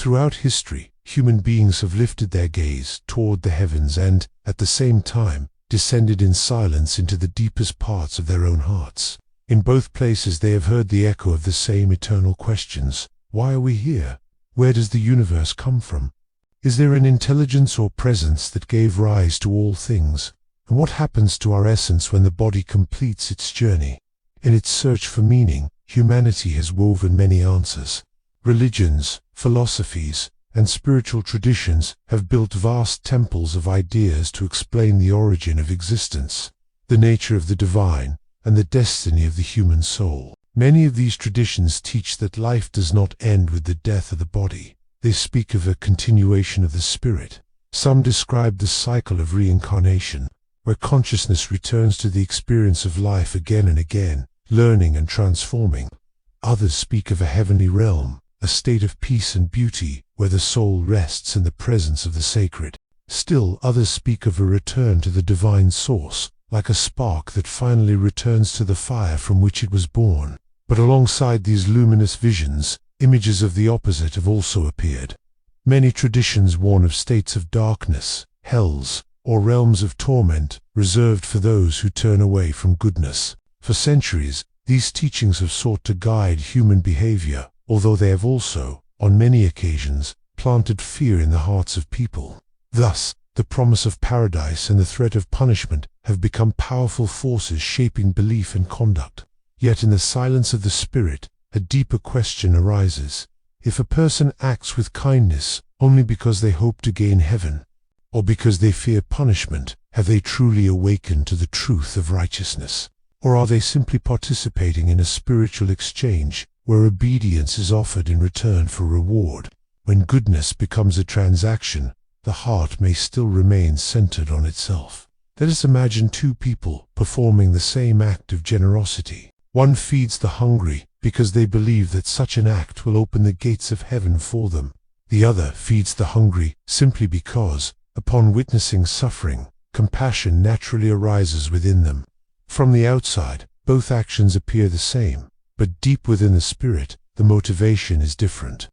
Throughout history, human beings have lifted their gaze toward the heavens and, at the same time, descended in silence into the deepest parts of their own hearts. In both places they have heard the echo of the same eternal questions. Why are we here? Where does the universe come from? Is there an intelligence or presence that gave rise to all things? And what happens to our essence when the body completes its journey? In its search for meaning, humanity has woven many answers. Religions, philosophies, and spiritual traditions have built vast temples of ideas to explain the origin of existence, the nature of the divine, and the destiny of the human soul. Many of these traditions teach that life does not end with the death of the body. They speak of a continuation of the spirit. Some describe the cycle of reincarnation, where consciousness returns to the experience of life again and again, learning and transforming. Others speak of a heavenly realm, a state of peace and beauty, where the soul rests in the presence of the sacred. Still others speak of a return to the divine source, like a spark that finally returns to the fire from which it was born. But alongside these luminous visions, images of the opposite have also appeared. Many traditions warn of states of darkness, hells, or realms of torment, reserved for those who turn away from goodness. For centuries, these teachings have sought to guide human behavior, although they have also, on many occasions, planted fear in the hearts of people. Thus, the promise of paradise and the threat of punishment have become powerful forces shaping belief and conduct. Yet in the silence of the spirit, a deeper question arises. If a person acts with kindness only because they hope to gain heaven, or because they fear punishment, have they truly awakened to the truth of righteousness? Or are they simply participating in a spiritual exchange where obedience is offered in return for reward? When goodness becomes a transaction, the heart may still remain centered on itself. Let us imagine two people performing the same act of generosity. One feeds the hungry because they believe that such an act will open the gates of heaven for them. The other feeds the hungry simply because, upon witnessing suffering, compassion naturally arises within them. From the outside, both actions appear the same, but deep within the spirit, the motivation is different.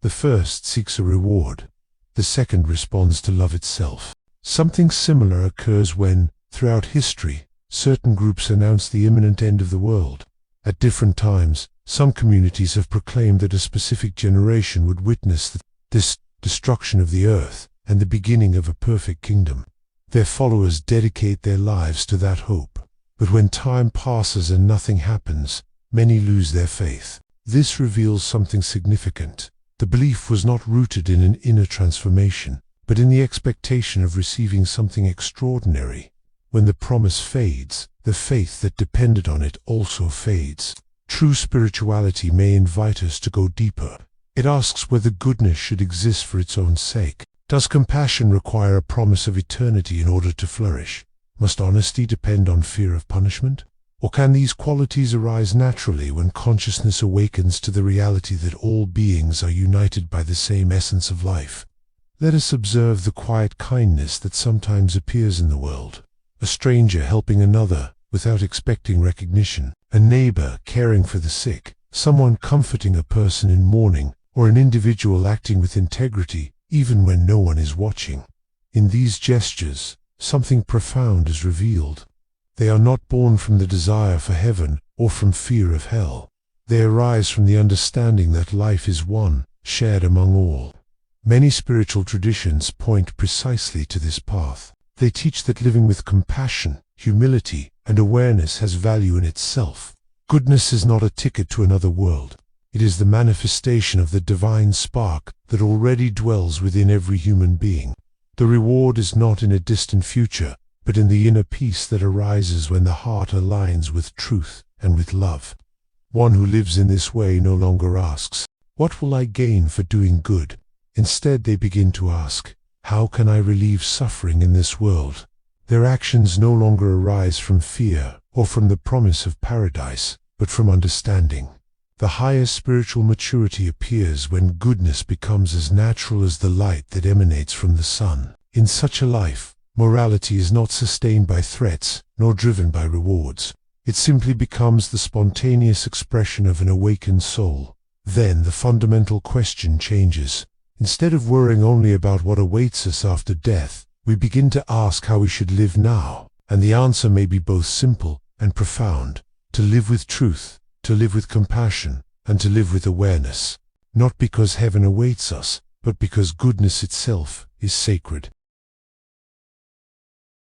The first seeks a reward. The second responds to love itself. Something similar occurs when, throughout history, certain groups announce the imminent end of the world. At different times, some communities have proclaimed that a specific generation would witness this destruction of the earth and the beginning of a perfect kingdom. Their followers dedicate their lives to that hope. But when time passes and nothing happens, many lose their faith. This reveals something significant. The belief was not rooted in an inner transformation, but in the expectation of receiving something extraordinary. When the promise fades, the faith that depended on it also fades. True spirituality may invite us to go deeper. It asks whether goodness should exist for its own sake. Does compassion require a promise of eternity in order to flourish? Must honesty depend on fear of punishment? Or can these qualities arise naturally when consciousness awakens to the reality that all beings are united by the same essence of life? Let us observe the quiet kindness that sometimes appears in the world. A stranger helping another without expecting recognition, a neighbor caring for the sick, someone comforting a person in mourning, or an individual acting with integrity even when no one is watching. In these gestures, something profound is revealed. They are not born from the desire for heaven or from fear of hell. They arise from the understanding that life is one, shared among all. Many spiritual traditions point precisely to this path. They teach that living with compassion, humility, and awareness has value in itself. Goodness is not a ticket to another world. It is the manifestation of the divine spark that already dwells within every human being. The reward is not in a distant future, but in the inner peace that arises when the heart aligns with truth and with love. One who lives in this way no longer asks, "What will I gain for doing good?" Instead, they begin to ask, "How can I relieve suffering in this world?" Their actions no longer arise from fear or from the promise of paradise, but from understanding. The highest spiritual maturity appears when goodness becomes as natural as the light that emanates from the sun. In such a life, morality is not sustained by threats nor driven by rewards. It simply becomes the spontaneous expression of an awakened soul. Then the fundamental question changes. Instead of worrying only about what awaits us after death, we begin to ask how we should live now. And the answer may be both simple and profound: to live with truth, to live with compassion, and to live with awareness. Not because heaven awaits us, but because goodness itself is sacred.